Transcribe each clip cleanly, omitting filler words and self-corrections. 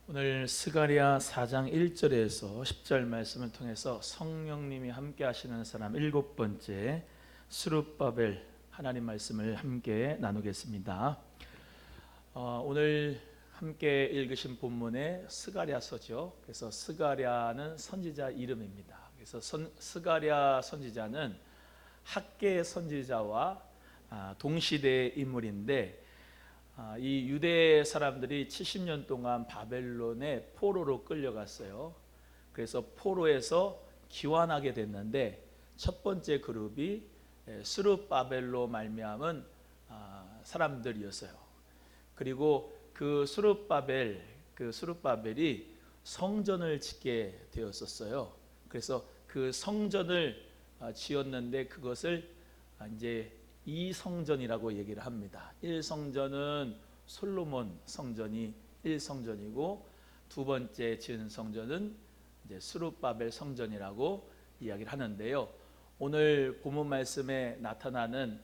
오늘 스가랴 4장 1절에서 10절 말씀을 통해서 성령님이 함께 하시는 사람 일곱 번째 스룹바벨 하나님 말씀을 함께 나누겠습니다. 오늘 함께 읽으신 본문의 스가랴서죠. 그래서 스가랴는 선지자 이름입니다. 그래서 스가랴 선지자는 학계 선지자와 동시대의 인물인데, 이 유대 사람들이 70년 동안 바벨론의 포로로 끌려갔어요. 그래서 포로에서 귀환하게 됐는데 첫 번째 그룹이 스룹바벨로 말미암은 사람들이었어요. 그리고 그 스룹바벨이 성전을 짓게 되었었어요. 그래서 그 성전을 지었는데 그것을 이제 이 성전이라고 얘기를 합니다. 1성전은 솔로몬 성전이 1성전이고 두 번째 지은 성전은 이제 스룹바벨 성전이라고 이야기를 하는데요. 오늘 본문 말씀에 나타나는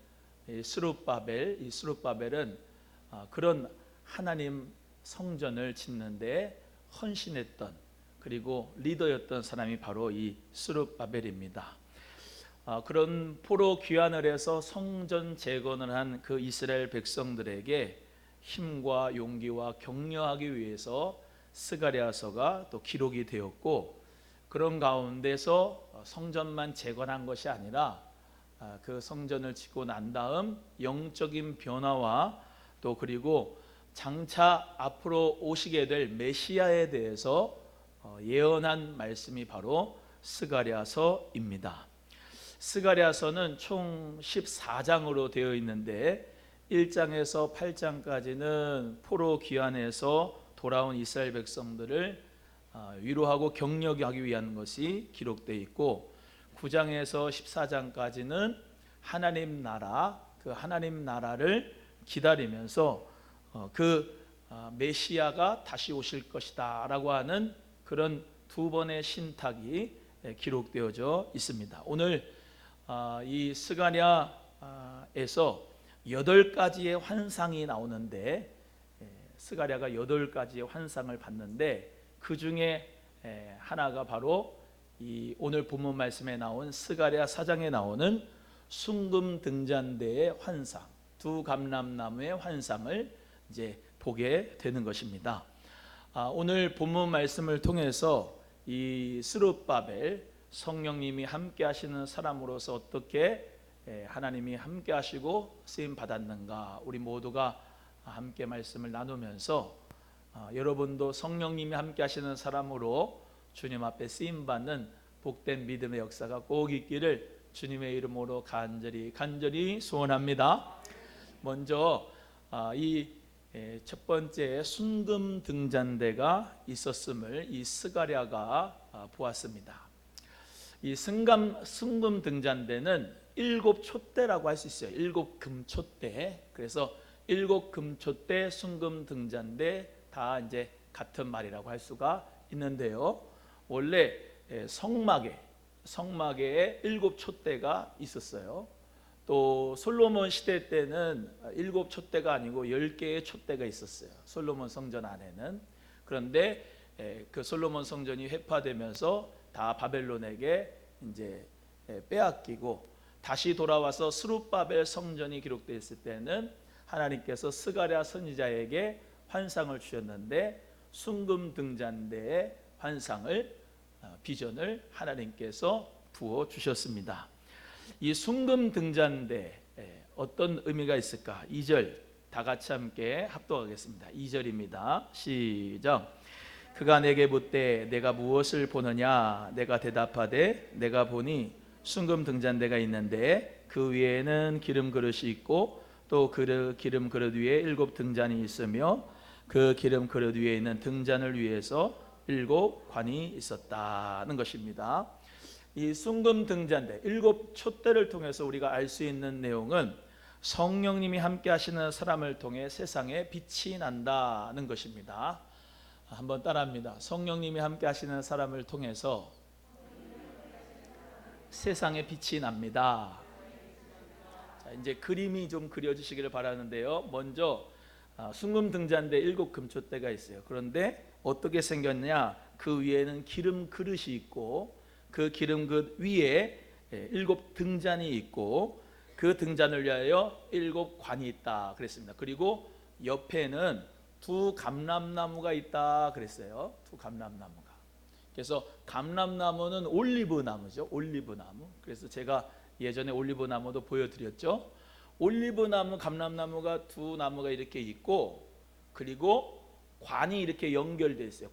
이 스룹바벨은 그런 하나님 성전을 짓는데 헌신했던, 그리고 리더였던 사람이 바로 이 스룹바벨입니다. 그런 포로 귀환을 해서 성전 재건을 한 그 이스라엘 백성들에게 힘과 용기와 격려하기 위해서 스가랴서가 또 기록이 되었고, 그런 가운데서 성전만 재건한 것이 아니라 그 성전을 짓고 난 다음 영적인 변화와 또 그리고 장차 앞으로 오시게 될 메시아에 대해서 예언한 말씀이 바로 스가랴서입니다. 스가랴서는 총 14장으로 되어 있는데 1장에서 8장까지는 포로 귀환해서 돌아온 이스라엘 백성들을 위로하고 격려하기 위한 것이 기록되어 있고, 9장에서 14장까지는 하나님 나라, 그 하나님 나라를 기다리면서 그 메시아가 다시 오실 것이다 라고 하는 그런 두 번의 신탁이 기록되어져 있습니다. 오늘 이 스가랴에서 8가지의 환상이 나오는데, 스가랴가 8가지의 환상을 봤는데 그 중에 하나가 바로 이 오늘 본문 말씀에 나온 스가랴 4장에 나오는 순금 등잔대의 환상, 두 감람나무의 환상을 이제 보게 되는 것입니다. 오늘 본문 말씀을 통해서 이 스룹바벨, 성령님이 함께 하시는 사람으로서 어떻게 하나님이 함께 하시고 쓰임 받았는가, 우리 모두가 함께 말씀을 나누면서 여러분도 성령님이 함께 하시는 사람으로 주님 앞에 쓰임 받는 복된 믿음의 역사가 꼭 있기를 주님의 이름으로 간절히 소원합니다. 먼저 이 첫 번째 순금 등잔대가 있었음을 이 스가랴가 보았습니다. 이 순금 등잔대는 7촛대라고 할 수 있어요. 7금촛대. 그래서 7금촛대, 순금 등잔대 다 이제 같은 말이라고 할 수가 있는데요. 원래 성막에 7촛대가 있었어요. 또 솔로몬 시대 때는 7촛대가 아니고 10개의 촛대가 있었어요. 솔로몬 성전 안에는. 그런데 그 솔로몬 성전이 회파되면서 다 바벨론에게 이제 빼앗기고 다시 돌아와서 스룹바벨 성전이 기록되어 있을 때는 하나님께서 스가랴 선지자에게 환상을 주셨는데 순금 등잔대의 환상을, 비전을 하나님께서 부어 주셨습니다. 이 순금 등잔대 어떤 의미가 있을까? 2절 다 같이 함께 합독하겠습니다. 2절입니다. 시작. 그가 내게 묻되 내가 무엇을 보느냐? 내가 대답하되 내가 보니 순금 등잔대가 있는데 그 위에는 기름 그릇이 있고 또 그 기름 그릇 위에 7 등잔이 있으며 그 기름 그릇 위에 있는 등잔을 위해서 7 관이 있었다는 것입니다. 이 순금 등잔대 7촛대를 통해서 우리가 알 수 있는 내용은 성령님이 함께 하시는 사람을 통해 세상에 빛이 난다는 것입니다. 한번 따라합니다. 성령님이 함께 하시는 사람을 통해서 세상에 빛이 납니다. 자, 이제 그림이 좀 그려주시기를 바라는데요. 먼저 순금 등잔대 7 금촛대가 있어요. 그런데 어떻게 생겼냐? 그 위에는 기름 그릇이 있고 그 기름 그릇 위에 7 등잔이 있고 그 등잔을 위하여 7 관이 있다 그랬습니다. 그리고 옆에는 2 감람나무가 있다 그랬어요. 2 감람나무가. 그래서 감람나무는 올리브 나무죠. 올리브 나무. 그래서 제가 예전에 올리브 나무도 보여드렸죠. 올리브 나무, 감람나무가 2 나무가 이렇게 있고 그리고 관이 이렇게 연결되어 있어요.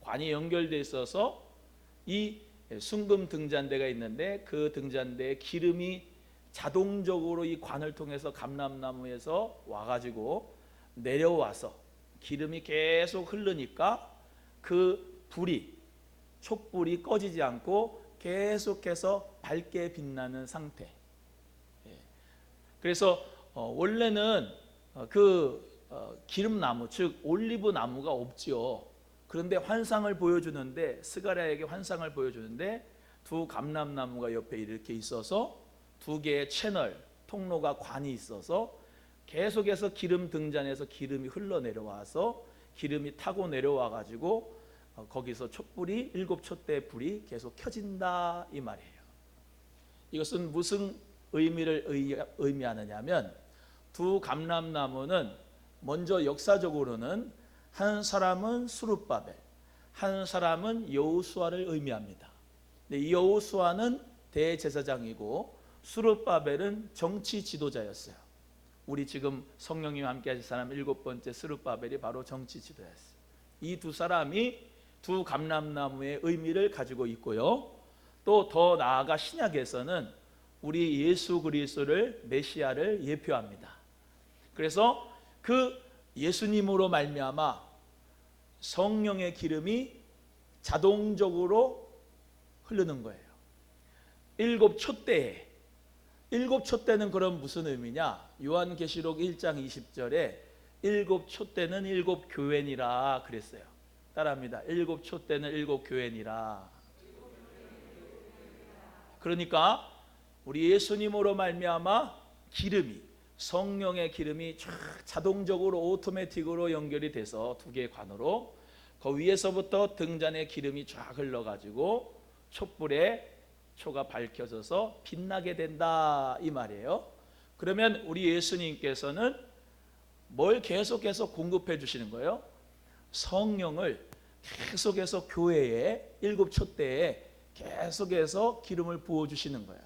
관이 연결되어 있어서 이 순금 등잔대가 있는데 그 등잔대에 기름이 자동적으로 이 관을 통해서 감람나무에서 와가지고 내려와서 기름이 계속 흐르니까 그 불이 촛불이 꺼지지 않고 계속해서 밝게 빛나는 상태. 그래서 원래는 기름나무 즉 올리브 나무가 없지요. 그런데 환상을 보여주는데 스가랴에게 환상을 보여주는데 2 감람나무가 옆에 이렇게 있어서 2개의 채널 통로가 관이 있어서 계속해서 기름 등잔에서 기름이 흘러내려와서 기름이 타고 내려와 가지고 거기서 촛불이 7 촛대의 불이 계속 켜진다 이 말이에요. 이것은 무슨 의미를 의미하느냐면 2 감람나무는 먼저 역사적으로는 한 사람은 스룹바벨, 한 사람은 여호수아를 의미합니다. 이 여호수아는 대제사장이고 스룹바벨은 정치 지도자였어요. 우리 지금 성령님과 함께 하실 사람 7번째 스룹바벨이 바로 정치 지도자였어요. 이 2 사람이 2 감람나무의 의미를 가지고 있고요. 또 더 나아가 신약에서는 우리 예수 그리스도를 메시아를 예표합니다. 그래서 그 예수님으로 말미암아 성령의 기름이 자동적으로 흐르는 거예요. 7 촛대에 7 촛대는 그럼 무슨 의미냐? 요한계시록 1장 20절에 7 촛대는 7 교회니라 그랬어요. 따라합니다. 7 촛대는 7 교회니라. 그러니까 우리 예수님으로 말미암아 기름이 성령의 기름이 쫙 자동적으로 오토매틱으로 연결이 돼서 2개의 관으로 그 위에서부터 등잔에 기름이 쫙 흘러가지고 촛불에 초가 밝혀져서 빛나게 된다 이 말이에요. 그러면 우리 예수님께서는 뭘 계속해서 공급해 주시는 거예요? 성령을 계속해서 교회에 7 촛대에 계속해서 기름을 부어 주시는 거예요.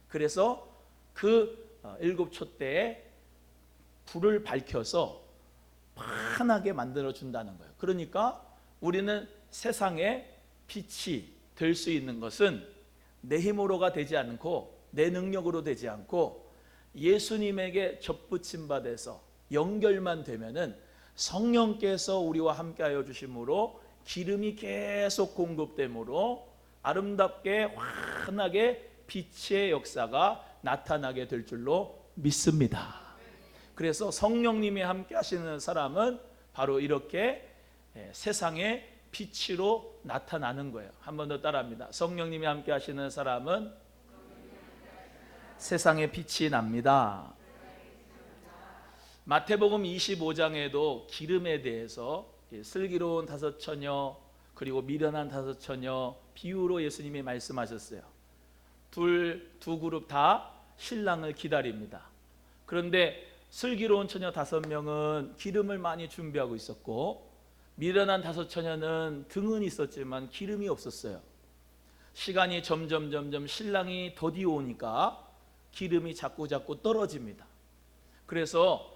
그래서 그 7 촛대에 불을 밝혀서 환하게 만들어 준다는 거예요. 그러니까 우리는 세상에 빛이 될 수 있는 것은 내 힘으로가 되지 않고 내 능력으로 되지 않고 예수님에게 접붙임 받아서 연결만 되면은 성령께서 우리와 함께하여 주심으로 기름이 계속 공급되므로 아름답게 환하게 빛의 역사가 나타나게 될 줄로 믿습니다. 그래서 성령님이 함께 하시는 사람은 바로 이렇게 세상의 빛으로 나타나는 거예요. 한 번 더 따라합니다. 성령님이 함께 하시는 사람은 세상의 빛이 납니다. 마태복음 25장에도 기름에 대해서 슬기로운 5 처녀 그리고 미련한 5 처녀 비유로 예수님이 말씀하셨어요. 두 그룹 다 신랑을 기다립니다. 그런데 슬기로운 처녀 5명은 기름을 많이 준비하고 있었고 미련한 5 처녀는 등은 있었지만 기름이 없었어요. 시간이 점점 신랑이 더디오니까 기름이 자꾸 떨어집니다. 그래서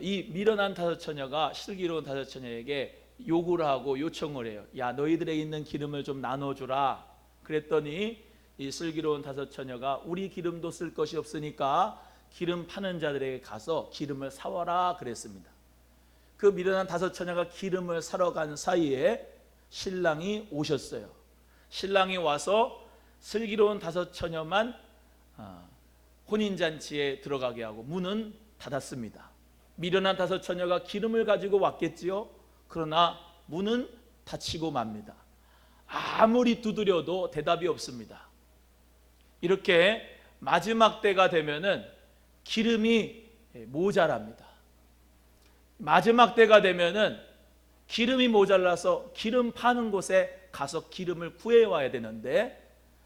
이 미련한 5 처녀가 슬기로운 5 처녀에게 요구를 하고 요청을 해요. 야, 너희들에 있는 기름을 좀 나눠주라. 그랬더니 이 슬기로운 5 처녀가 우리 기름도 쓸 것이 없으니까 기름 파는 자들에게 가서 기름을 사와라 그랬습니다. 그 미련한 5 처녀가 기름을 사러 간 사이에 신랑이 오셨어요. 신랑이 와서 슬기로운 5 처녀만 혼인잔치에 들어가게 하고 문은 닫았습니다. 미련한 5 처녀가 기름을 가지고 왔겠지요. 그러나 문은 닫히고 맙니다. 아무리 두드려도 대답이 없습니다. 이렇게 마지막 때가 되면은 기름이 모자랍니다. 마지막 때가 되면은 기름이 모자라서 기름 파는 곳에 가서 기름을 구해와야 되는데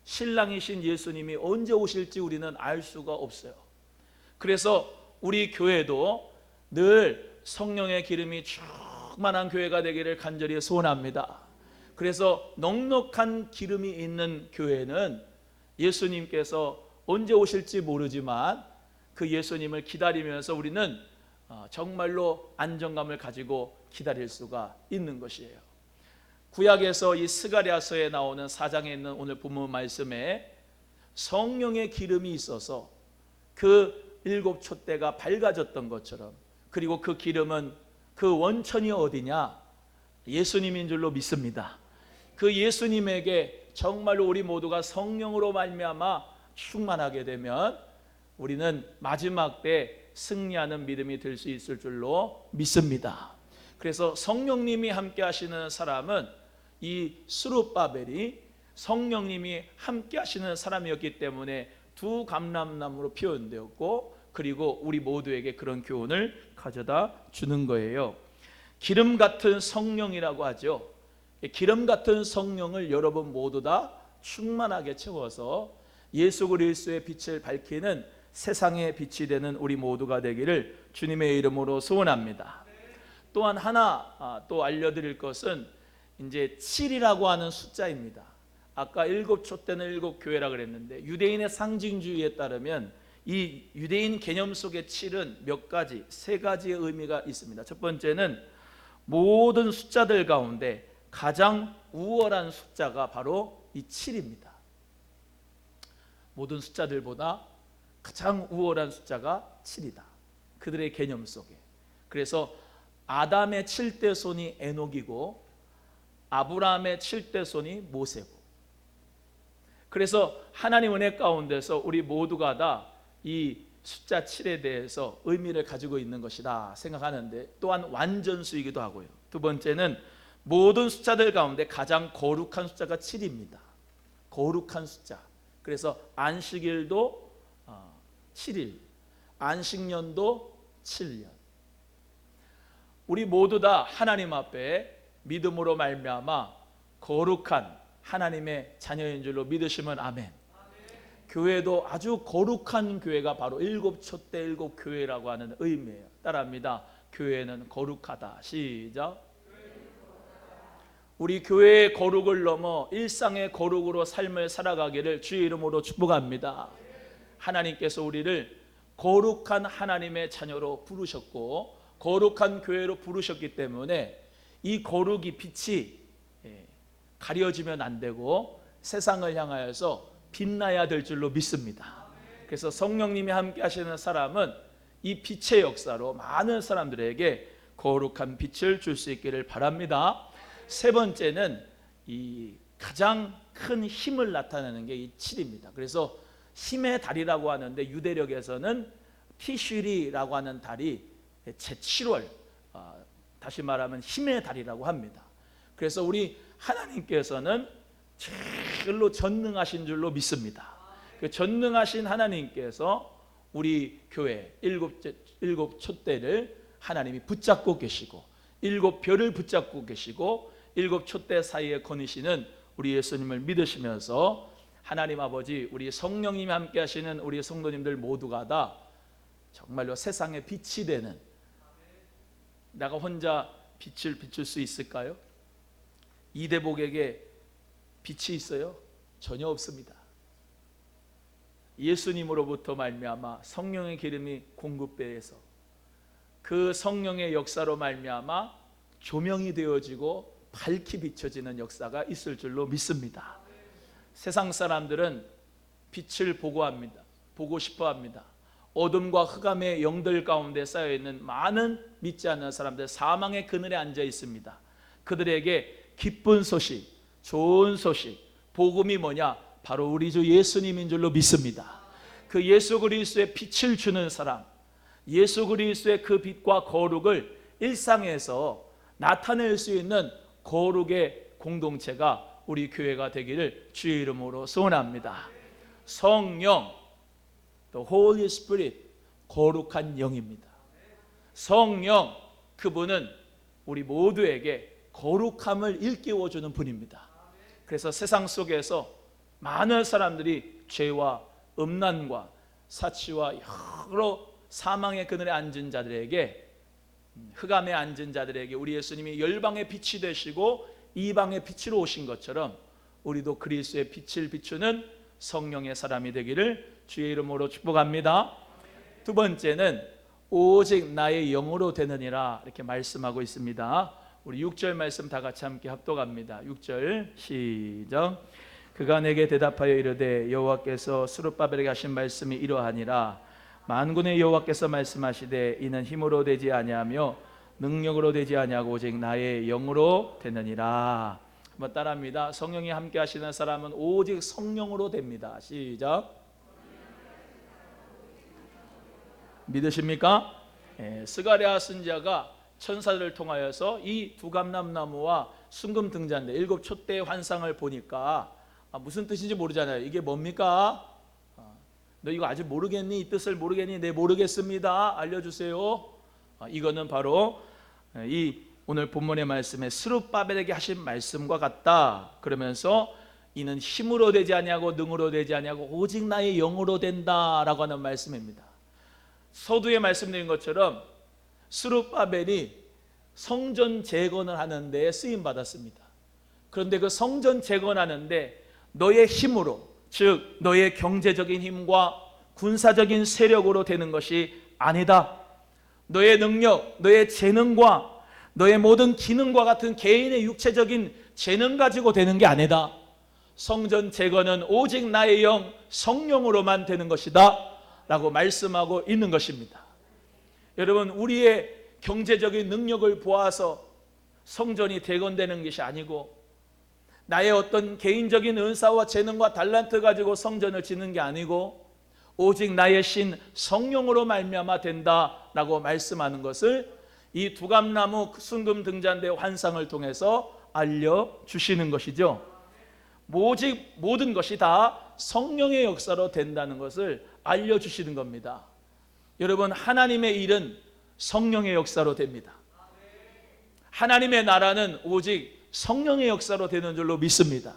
신랑이신 예수님이 언제 오실지 우리는 알 수가 없어요. 그래서 우리 교회도 늘 성령의 기름이 충만한 교회가 되기를 간절히 소원합니다. 그래서 넉넉한 기름이 있는 교회는 예수님께서 언제 오실지 모르지만 그 예수님을 기다리면서 우리는 정말로 안정감을 가지고 기다릴 수가 있는 것이에요. 구약에서 이 스가랴서에 나오는 4장에 있는 오늘 본문 말씀에 성령의 기름이 있어서 그 7 촛대가 밝아졌던 것처럼, 그리고 그 기름은 그 원천이 어디냐? 예수님인 줄로 믿습니다. 그 예수님에게 정말로 우리 모두가 성령으로 말미암아 충만하게 되면 우리는 마지막 때 승리하는 믿음이 될 수 있을 줄로 믿습니다. 그래서 성령님이 함께 하시는 사람은 이 스룹바벨이 성령님이 함께 하시는 사람이었기 때문에 두 감람나무로 표현되었고, 그리고 우리 모두에게 그런 교훈을 가져다 주는 거예요. 기름 같은 성령이라고 하죠. 기름 같은 성령을 여러분 모두 다 충만하게 채워서 예수 그리스도의 빛을 밝히는 세상의 빛이 되는 우리 모두가 되기를 주님의 이름으로 소원합니다. 또한 하나 또 알려드릴 것은 이제 7이라고 하는 숫자입니다. 아까 7 촛대는 7 교회라 그랬는데 유대인의 상징주의에 따르면 이 유대인 개념 속의 7은 몇 가지, 3가지의 의미가 있습니다. 첫 번째는 모든 숫자들 가운데 가장 우월한 숫자가 바로 이 7입니다. 모든 숫자들보다 가장 우월한 숫자가 7이다. 그들의 개념 속에. 그래서 아담의 7대 손이 에녹이고 아브라함의 7대 손이 모세고, 그래서 하나님 은혜 가운데서 우리 모두가 다 이 숫자 7에 대해서 의미를 가지고 있는 것이다 생각하는데, 또한 완전수이기도 하고요. 두 번째는 모든 숫자들 가운데 가장 거룩한 숫자가 7입니다. 거룩한 숫자. 그래서 안식일도 7일, 안식년도 7년. 우리 모두 다 하나님 앞에 믿음으로 말미암아 거룩한 하나님의 자녀인 줄로 믿으시면 아멘. 교회도 아주 거룩한 교회가 바로 7 촛대 7 교회라고 하는 의미예요. 따라합니다. 교회는 거룩하다. 시작. 우리 교회의 거룩을 넘어 일상의 거룩으로 삶을 살아가기를 주의 이름으로 축복합니다. 하나님께서 우리를 거룩한 하나님의 자녀로 부르셨고 거룩한 교회로 부르셨기 때문에 이 거룩이 빛이 가려지면 안 되고 세상을 향하여서 빛나야 될 줄로 믿습니다. 그래서 성령님이 함께 하시는 사람은 이 빛의 역사로 많은 사람들에게 거룩한 빛을 줄 수 있기를 바랍니다. 세 번째는 이 가장 큰 힘을 나타내는 게 이 7입니다. 그래서 힘의 달이라고 하는데 유대력에서는 티슈리라고 하는 달이 제7월, 다시 말하면 힘의 달이라고 합니다. 그래서 우리 하나님께서는 제일로 전능하신 줄로 믿습니다. 그 전능하신 하나님께서 우리 교회 7 촛대를 하나님이 붙잡고 계시고 7 별을 붙잡고 계시고 7 촛대 사이에 거니시는 우리 예수님을 믿으시면서 하나님 아버지, 우리 성령님이 함께 하시는 우리 성도님들 모두가 다 정말로 세상의 빛이 되는, 내가 혼자 빛을 비출 수 있을까요? 이대복에게 빛이 있어요? 전혀 없습니다. 예수님으로부터 말미암아 성령의 기름이 공급되어서 그 성령의 역사로 말미암아 조명이 되어지고 밝히 비춰지는 역사가 있을 줄로 믿습니다. 세상 사람들은 빛을 보고 싶어 합니다. 어둠과 흑암의 영들 가운데 쌓여 있는 많은 믿지 않는 사람들, 사망의 그늘에 앉아 있습니다. 그들에게 기쁜 소식, 좋은 소식, 복음이 뭐냐? 바로 우리 주 예수님인 줄로 믿습니다. 그 예수 그리스도의 빛을 주는 사람, 예수 그리스도의 그 빛과 거룩을 일상에서 나타낼 수 있는 거룩의 공동체가 우리 교회가 되기를 주의 이름으로 소원합니다. 성령, The Holy Spirit, 거룩한 영입니다. 성령, 그분은 우리 모두에게 거룩함을 일깨워주는 분입니다. 그래서 세상 속에서 많은 사람들이 죄와 음란과 사치와 여러 사망의 그늘에 앉은 자들에게, 흑암에 앉은 자들에게 우리 예수님이 열방의 빛이 되시고 이방의 빛으로 오신 것처럼 우리도 그리스도의 빛을 비추는 성령의 사람이 되기를 주의 이름으로 축복합니다. 두 번째는 오직 나의 영으로 되느니라 이렇게 말씀하고 있습니다. 우리 6절 말씀 다 같이 함께 합독합니다. 6절 시작. 그가 내게 대답하여 이르되 여호와께서 스룹바벨에게 하신 말씀이 이러하니라. 만군의 여호와께서 말씀하시되 이는 힘으로 되지 아니하며 능력으로 되지 아니하고 오직 나의 영으로 되느니라. 한번 따라합니다. 성령이 함께 하시는 사람은 오직 성령으로 됩니다. 시작. 믿으십니까? 스가랴 선지자가 천사들을 통하여서 이 두감람나무와 순금 등잔대 7 촛대의 환상을 보니까 무슨 뜻인지 모르잖아요. 이게 뭡니까? 너 이거 아직 모르겠니? 이 뜻을 모르겠니? 네, 모르겠습니다. 알려주세요. 이거는 바로 이 오늘 본문의 말씀에 스룹바벨에게 하신 말씀과 같다. 그러면서 이는 힘으로 되지 아니하고 능으로 되지 아니하고 오직 나의 영으로 된다라고 하는 말씀입니다. 서두에 말씀드린 것처럼 스룹바벨이 성전 재건을 하는 데에 쓰임 받았습니다. 그런데 그 성전 재건하는데 너의 힘으로, 즉 너의 경제적인 힘과 군사적인 세력으로 되는 것이 아니다. 너의 능력, 너의 재능과 너의 모든 기능과 같은 개인의 육체적인 재능 가지고 되는 게 아니다. 성전 재건은 오직 나의 영 성령으로만 되는 것이다 라고 말씀하고 있는 것입니다. 여러분, 우리의 경제적인 능력을 보아서 성전이 재건되는 것이 아니고 나의 어떤 개인적인 은사와 재능과 달란트 가지고 성전을 짓는 게 아니고 오직 나의 신 성령으로 말미암아 된다라고 말씀하는 것을 이 두감나무 순금 등잔대 환상을 통해서 알려주시는 것이죠. 오직 모든 것이 다 성령의 역사로 된다는 것을 알려주시는 겁니다. 여러분, 하나님의 일은 성령의 역사로 됩니다. 하나님의 나라는 오직 성령의 역사로 되는 줄로 믿습니다.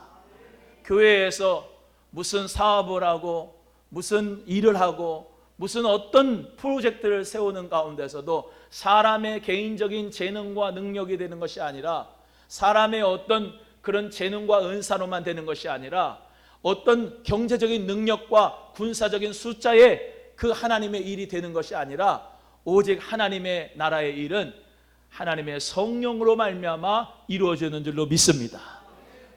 교회에서 무슨 사업을 하고 무슨 일을 하고 무슨 어떤 프로젝트를 세우는 가운데서도 사람의 개인적인 재능과 능력이 되는 것이 아니라 사람의 어떤 그런 재능과 은사로만 되는 것이 아니라 어떤 경제적인 능력과 군사적인 숫자에 그 하나님의 일이 되는 것이 아니라 오직 하나님의 나라의 일은 하나님의 성령으로 말미암아 이루어지는 줄로 믿습니다.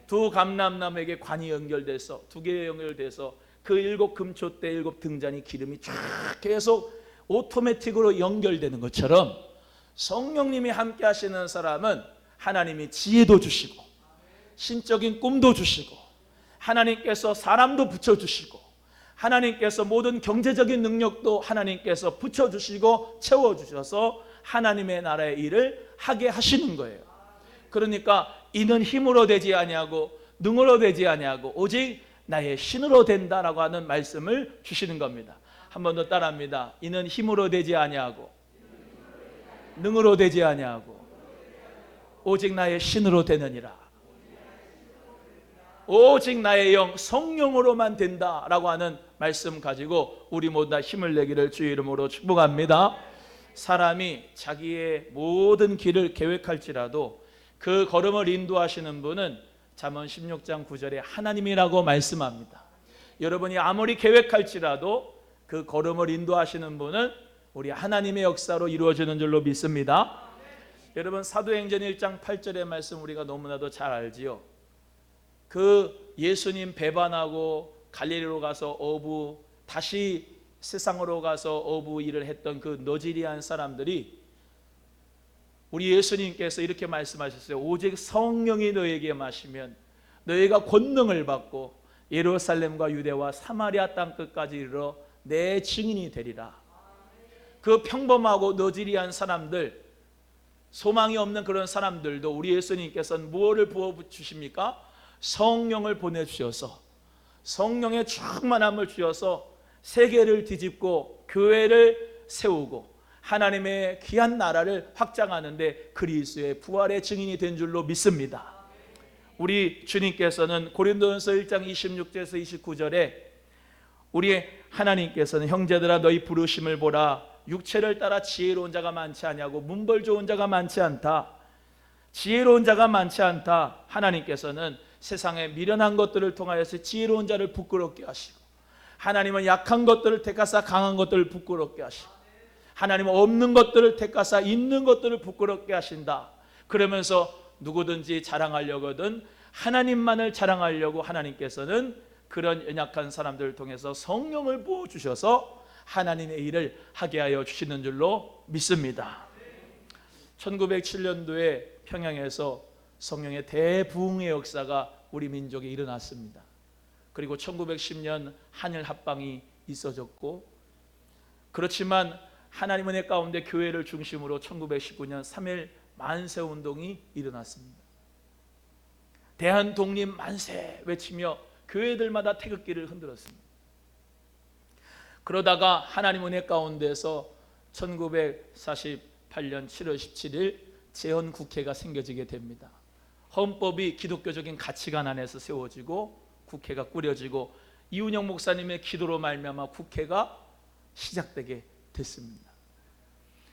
두 감람나무에게 관이 연결돼서 두 개에 연결돼서 그 7 금촛대 7 등잔이 기름이 쫙 계속 오토매틱으로 연결되는 것처럼 성령님이 함께 하시는 사람은 하나님이 지혜도 주시고 신적인 꿈도 주시고 하나님께서 사람도 붙여주시고 하나님께서 모든 경제적인 능력도 하나님께서 붙여주시고 채워주셔서 하나님의 나라의 일을 하게 하시는 거예요. 그러니까 이는 힘으로 되지 아니하고 능으로 되지 아니하고 오직 나의 신으로 된다라고 하는 말씀을 주시는 겁니다. 한 번 더 따라합니다. 이는 힘으로 되지 아니하고 능으로 되지 아니하고 오직 나의 신으로 되느니라. 오직 나의 영 성령으로만 된다라고 하는 말씀 가지고 우리 모두 다 힘을 내기를 주의 이름으로 축복합니다. 사람이 자기의 모든 길을 계획할지라도 그 걸음을 인도하시는 분은 잠언 16장 9절에 하나님이라고 말씀합니다. 여러분이 아무리 계획할지라도 그 걸음을 인도하시는 분은 우리 하나님의 역사로 이루어지는 줄로 믿습니다. 여러분, 사도행전 1장 8절의 말씀 우리가 너무나도 잘 알지요. 그 예수님 배반하고 갈릴리로 가서 어부, 다시 세상으로 가서 어부 일을 했던 그 너지리안 사람들이 우리 예수님께서 이렇게 말씀하셨어요. 오직 성령이 너에게 마시면 너희가 권능을 받고 예루살렘과 유대와 사마리아 땅 끝까지 이르러 내 증인이 되리라. 그 평범하고 너지리안 사람들, 소망이 없는 그런 사람들도 우리 예수님께서는 무엇을 부어주십니까? 성령을 보내주셔서 성령의 충만함을 주셔서 세계를 뒤집고 교회를 세우고 하나님의 귀한 나라를 확장하는데 그리스도의 부활의 증인이 된 줄로 믿습니다. 우리 주님께서는 고린도전서 1장 26절에서 29절에 우리 하나님께서는 형제들아 너희 부르심을 보라 육체를 따라 지혜로운 자가 많지 않냐고 문벌 좋은 자가 많지 않다. 지혜로운 자가 많지 않다. 하나님께서는 세상의 미련한 것들을 통하여서 지혜로운 자를 부끄럽게 하시고 하나님은 약한 것들을 택하사 강한 것들을 부끄럽게 하시고 하나님은 없는 것들을 택하사 있는 것들을 부끄럽게 하신다. 그러면서 누구든지 자랑하려거든 하나님만을 자랑하려고 하나님께서는 그런 연약한 사람들을 통해서 성령을 부어주셔서 하나님의 일을 하게 하여 주시는 줄로 믿습니다. 1907년도에 평양에서 성령의 대부흥의 역사가 우리 민족에 일어났습니다. 그리고 1910년 한일 합방이 있어졌고, 그렇지만 하나님 은혜 가운데 교회를 중심으로 1919년 3.1 만세운동이 일어났습니다. 대한독립 만세 외치며 교회들마다 태극기를 흔들었습니다. 그러다가 하나님 은혜 가운데서 1948년 7월 17일 재헌국회가 생겨지게 됩니다. 헌법이 기독교적인 가치관 안에서 세워지고 국회가 꾸려지고 이운영 목사님의 기도로 말미암아 국회가 시작되게 됐습니다.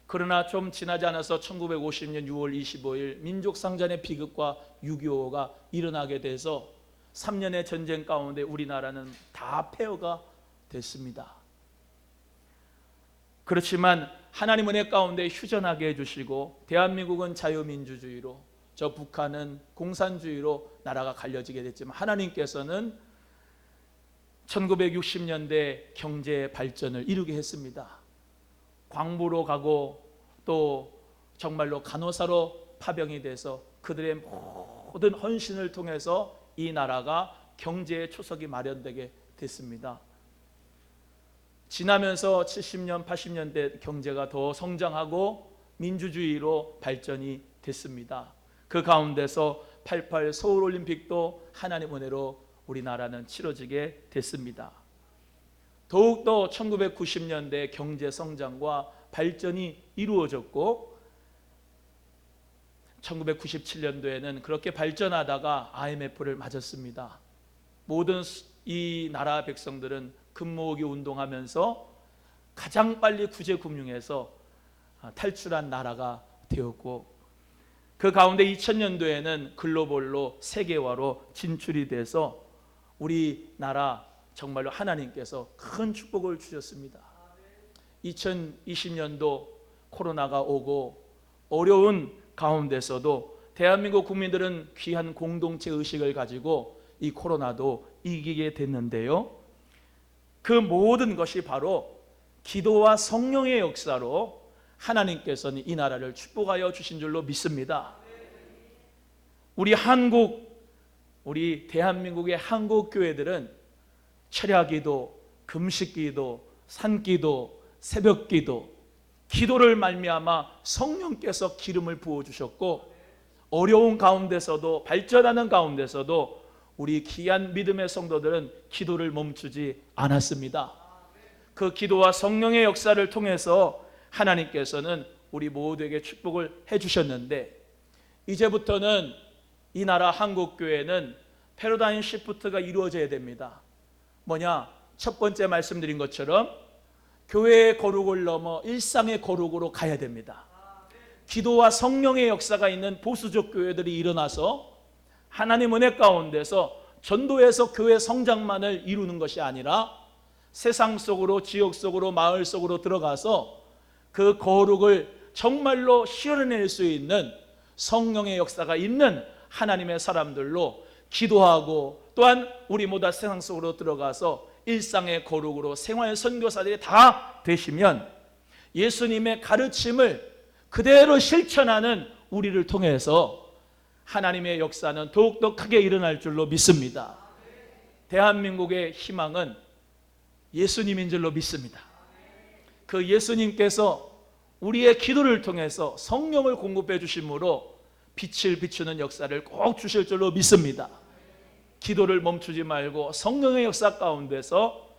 그러나 좀 지나지 않아서 1950년 6월 25일 민족상잔의 비극과 6.25가 일어나게 돼서 3년의 전쟁 가운데 우리나라는 다 폐허가 됐습니다. 그렇지만 하나님 은혜 가운데 휴전하게 해주시고 대한민국은 자유민주주의로 저 북한은 공산주의로 나라가 갈려지게 됐지만 하나님께서는 1960년대 경제 발전을 이루게 했습니다. 광부로 가고 또 정말로 간호사로 파병이 돼서 그들의 모든 헌신을 통해서 이 나라가 경제의 초석이 마련되게 됐습니다. 지나면서 70년, 80년대 경제가 더 성장하고 민주주의로 발전이 됐습니다. 그 가운데서 88 서울올림픽도 하나님 은혜로 우리나라는 치러지게 됐습니다. 더욱더 1990년대 경제 성장과 발전이 이루어졌고 1997년도에는 그렇게 발전하다가 IMF를 맞았습니다. 모든 이 나라 백성들은 금모으기 운동하면서 가장 빨리 구제금융에서 탈출한 나라가 되었고 그 가운데 2000년도에는 글로벌로 세계화로 진출이 돼서 우리나라 정말로 하나님께서 큰 축복을 주셨습니다. 2020년도 코로나가 오고 어려운 가운데서도 대한민국 국민들은 귀한 공동체 의식을 가지고 이 코로나도 이기게 됐는데요. 그 모든 것이 바로 기도와 성령의 역사로 하나님께서는 이 나라를 축복하여 주신 줄로 믿습니다. 우리 대한민국의 한국 교회들은 철야기도, 금식기도, 산기도, 새벽기도, 기도를 말미암아 성령께서 기름을 부어주셨고 어려운 가운데서도 발전하는 가운데서도 우리 귀한 믿음의 성도들은 기도를 멈추지 않았습니다. 그 기도와 성령의 역사를 통해서 하나님께서는 우리 모두에게 축복을 해주셨는데 이제부터는 이 나라 한국교회는 패러다임 시프트가 이루어져야 됩니다. 뭐냐? 첫 번째 말씀드린 것처럼 교회의 거룩을 넘어 일상의 거룩으로 가야 됩니다. 기도와 성령의 역사가 있는 보수적 교회들이 일어나서 하나님 은혜 가운데서 전도해서 교회 성장만을 이루는 것이 아니라 세상 속으로, 지역 속으로, 마을 속으로 들어가서 그 거룩을 정말로 실현해낼 수 있는 성령의 역사가 있는 하나님의 사람들로 기도하고 또한 우리 모두 세상 속으로 들어가서 일상의 거룩으로 생활 선교사들이 다 되시면 예수님의 가르침을 그대로 실천하는 우리를 통해서 하나님의 역사는 더욱더 크게 일어날 줄로 믿습니다. 대한민국의 희망은 예수님인 줄로 믿습니다. 그 예수님께서 우리의 기도를 통해서 성령을 공급해 주심으로 빛을 비추는 역사를 꼭 주실 줄로 믿습니다. 기도를 멈추지 말고 성령의 역사 가운데서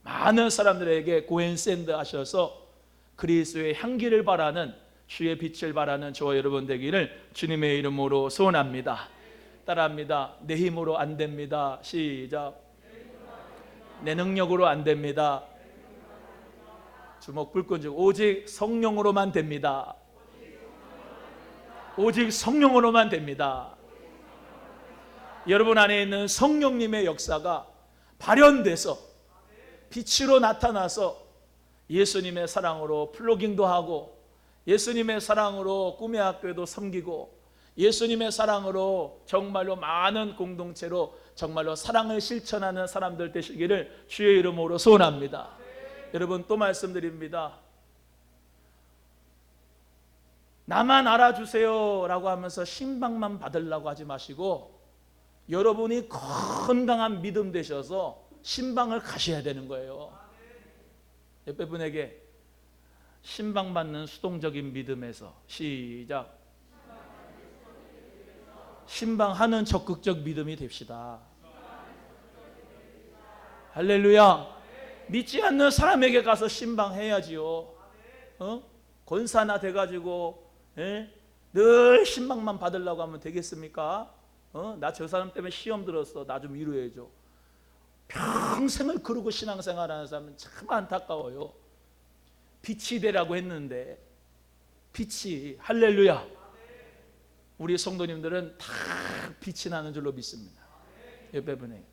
많은 사람들에게 고앤 샌드 하셔서 그리스도의 향기를 바라는, 주의 빛을 바라는 저와 여러분 되기를 주님의 이름으로 소원합니다. 따라합니다. 내 힘으로 안 됩니다. 시작. 내 능력으로 안 됩니다. 주먹 불끈 쥐고 오직 성령으로만 됩니다. 오직 성령으로만 됩니다. 여러분 안에 있는 성령님의 역사가 발현돼서 빛으로 나타나서 예수님의 사랑으로 플로깅도 하고, 예수님의 사랑으로 꿈의 학교에도 섬기고, 예수님의 사랑으로 정말로 많은 공동체로 정말로 사랑을 실천하는 사람들 되시기를 주의 이름으로 소원합니다. 여러분, 또 말씀드립니다. 나만 알아주세요 라고 하면서 신방만 받으려고 하지 마시고, 여러분이 건강한 믿음 되셔서 신방을 가셔야 되는 거예요. 옆에 분에게 신방받는 수동적인 믿음에서, 시작. 신방하는 적극적 믿음이 됩시다. 할렐루야. 믿지 않는 사람에게 가서 신방해야지요. 권사나 돼가지고 늘 신방만 받으려고 하면 되겠습니까? 나 저 사람 때문에 시험 들었어, 나 좀 위로해줘. 평생을 그러고 신앙생활하는 사람은 참 안타까워요. 빛이 되라고 했는데, 빛이, 할렐루야, 우리 성도님들은 다 빛이 나는 줄로 믿습니다. 옆에 분에게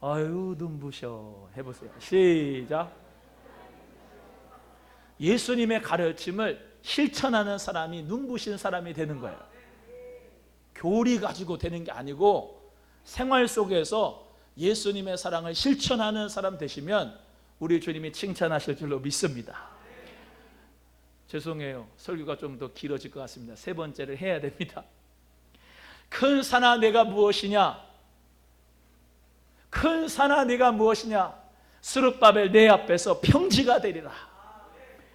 아유 눈부셔 해보세요. 시작. 예수님의 가르침을 실천하는 사람이 눈부신 사람이 되는 거예요. 교리 가지고 되는 게 아니고 생활 속에서 예수님의 사랑을 실천하는 사람 되시면 우리 주님이 칭찬하실 줄로 믿습니다. 죄송해요, 설교가 좀 더 길어질 것 같습니다. 세 번째를 해야 됩니다. 큰 산아 내가 무엇이냐? 큰 산아 내가 무엇이냐? 스룹바벨 내 앞에서 평지가 되리라.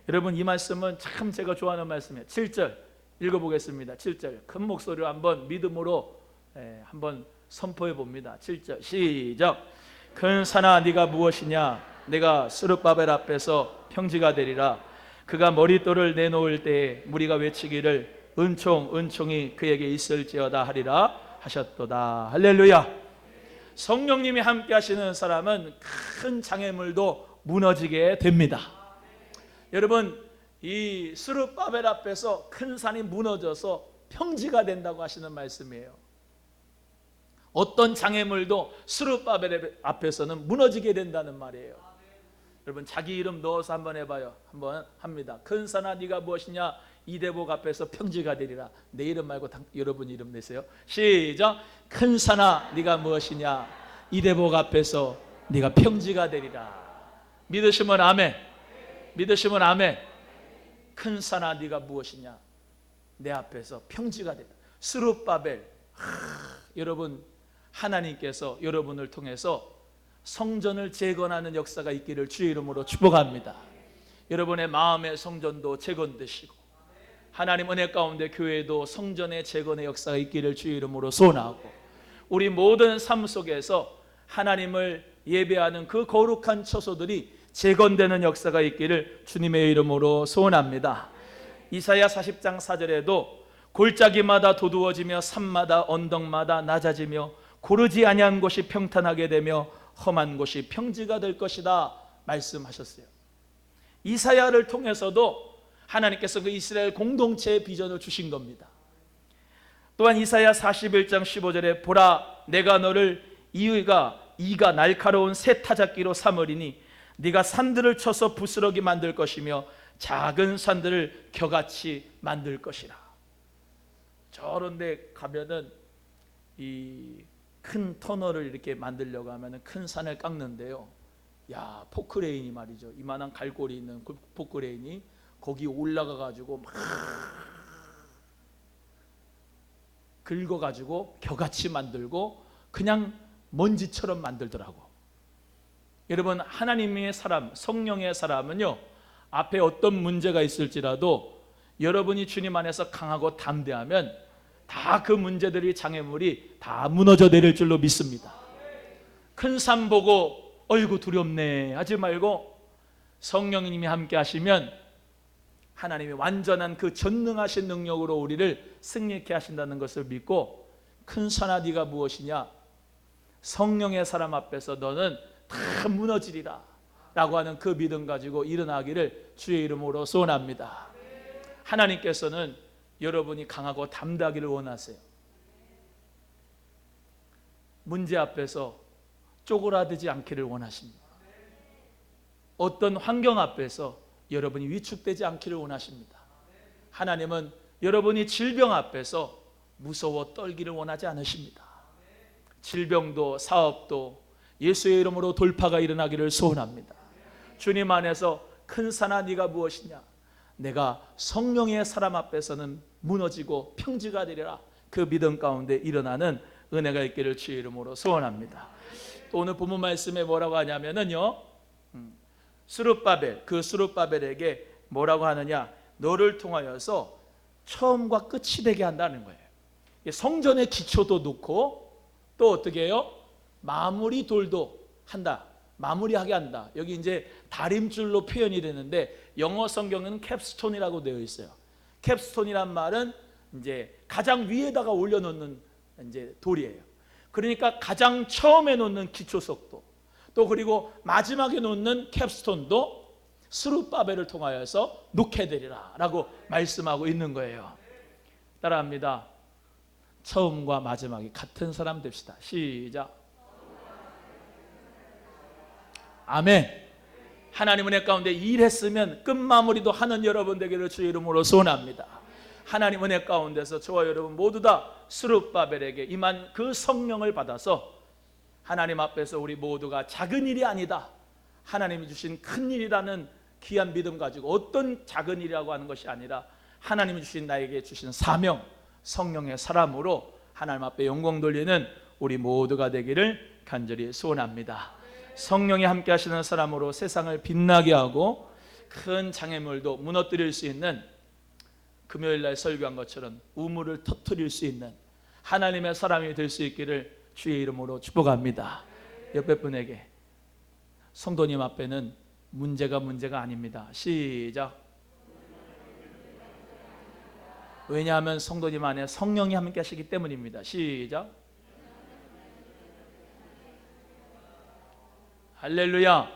여러분, 이 말씀은 참 제가 좋아하는 말씀이에요. 7절 읽어보겠습니다. 7절 큰 목소리로 한번 믿음으로 한번 선포해 봅니다. 7절 시작. 큰 산아 네가 무엇이냐? 내가 스룹바벨 앞에서 평지가 되리라. 그가 머릿돌을 내놓을 때에 무리가 외치기를 은총이 그에게 있을지어다 하리라 하셨도다. 할렐루야. 성령님이 함께 하시는 사람은 큰 장애물도 무너지게 됩니다. 여러분, 이 스룹바벨 앞에서 큰 산이 무너져서 평지가 된다고 하시는 말씀이에요. 어떤 장애물도 스룹바벨 앞에서는 무너지게 된다는 말이에요. 여러분, 자기 이름 넣어서 한번 해봐요. 한번 합니다. 큰 산아 네가 무엇이냐? 이대복 앞에서 평지가 되리라. 내 이름 말고 여러분 이름 내세요. 시작. 큰 산아 네가 무엇이냐? 이대복 앞에서 네가 평지가 되리라. 믿으시면 아멘. 믿으시면 아멘. 큰 산아 네가 무엇이냐? 내 앞에서 평지가 되리라. 스룹바벨. 여러분, 하나님께서 여러분을 통해서 성전을 재건하는 역사가 있기를 주의 이름으로 축복합니다. 여러분의 마음의 성전도 재건되시고, 하나님 은혜 가운데 교회도 성전의 재건의 역사가 있기를 주의 이름으로 소원하고, 우리 모든 삶 속에서 하나님을 예배하는 그 거룩한 처소들이 재건되는 역사가 있기를 주님의 이름으로 소원합니다. 이사야 40장 4절에도 골짜기마다 도두어지며 산마다 언덕마다 낮아지며 고르지 아니한 곳이 평탄하게 되며 험한 곳이 평지가 될 것이다 말씀하셨어요. 이사야를 통해서도 하나님께서 그 이스라엘 공동체의 비전을 주신 겁니다. 또한 이사야 41장 15절에 보라 내가 너를 이가 날카로운 새 타작기로 삼으리니 네가 산들을 쳐서 부스러기 만들 것이며 작은 산들을 겨같이 만들 것이라. 저런 데 가면은 이 큰 터널을 이렇게 만들려고 하면은 큰 산을 깎는데요. 야, 포크레인이 말이죠. 이만한 갈고리 있는 포크레인이 거기 올라가 가지고 막 긁어 가지고 겨같이 만들고 그냥 먼지처럼 만들더라고. 여러분, 하나님의 사람, 성령의 사람은요, 앞에 어떤 문제가 있을지라도 여러분이 주님 안에서 강하고 담대하면 다 그 문제들이, 장애물이 다 무너져 내릴 줄로 믿습니다. 큰 산 보고 어이구 두렵네 하지 말고 성령님이 함께 하시면 하나님이 완전한 그 전능하신 능력으로 우리를 승리케 하신다는 것을 믿고, 큰 산아 네가 무엇이냐, 성령의 사람 앞에서 너는 다 무너지리라 라고 하는 그 믿음 가지고 일어나기를 주의 이름으로 소원합니다. 하나님께서는 여러분이 강하고 담대하기를 원하세요. 문제 앞에서 쪼그라들지 않기를 원하십니다. 어떤 환경 앞에서 여러분이 위축되지 않기를 원하십니다. 하나님은 여러분이 질병 앞에서 무서워 떨기를 원하지 않으십니다. 질병도 사업도 예수의 이름으로 돌파가 일어나기를 소원합니다. 주님 안에서 큰 산아 네가 무엇이냐, 내가 성령의 사람 앞에서는 무너지고 평지가 되리라, 그 믿음 가운데 일어나는 은혜가 있기를 주의 이름으로 소원합니다. 또 오늘 본문 말씀에 뭐라고 하냐면은요, 스룹바벨, 그 스룹바벨에게 뭐라고 하느냐, 너를 통하여서 처음과 끝이 되게 한다는 거예요. 성전의 기초도 놓고 또 어떻게 해요? 마무리 돌도 한다, 마무리하게 한다. 여기 이제 다림줄로 표현이 되는데 영어 성경은 캡스톤이라고 되어 있어요. 캡스톤이란 말은 이제 가장 위에다가 올려놓는 이제 돌이에요. 그러니까 가장 처음에 놓는 기초석도, 또 그리고 마지막에 놓는 캡스톤도 스룹바벨을 통하여서 놓게 되리라 라고 말씀하고 있는 거예요. 따라합니다. 처음과 마지막이 같은 사람 됩시다. 시작. 아멘. 하나님 은혜 가운데 일했으면 끝마무리도 하는 여러분 되기를 주의 이름으로 소원합니다. 하나님 은혜 가운데서 저와 여러분 모두 다 스룹바벨에게 임한 그 성령을 받아서 하나님 앞에서 우리 모두가 작은 일이 아니다, 하나님이 주신 큰 일이라는 귀한 믿음 가지고, 어떤 작은 일이라고 하는 것이 아니라 하나님이 주신, 나에게 주신 사명, 성령의 사람으로 하나님 앞에 영광 돌리는 우리 모두가 되기를 간절히 소원합니다. 성령이 함께 하시는 사람으로 세상을 빛나게 하고 큰 장애물도 무너뜨릴 수 있는, 금요일날 설교한 것처럼 우물을 터뜨릴 수 있는 하나님의 사람이 될 수 있기를 주의 이름으로 축복합니다. 옆에 분에게, 성도님 앞에는 문제가 아닙니다. 시작. 왜냐하면 성도님 안에 성령이 함께 하시기 때문입니다. 시작. 할렐루야,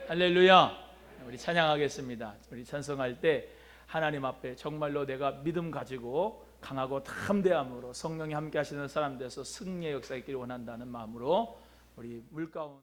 할렐루야. 우리 찬양하겠습니다. 우리 찬송할 때 하나님 앞에 정말로 내가 믿음 가지고 강하고 담대함으로 성령이 함께 하시는 사람 돼서 승리의 역사 있기를 원한다는 마음으로 우리 물가운데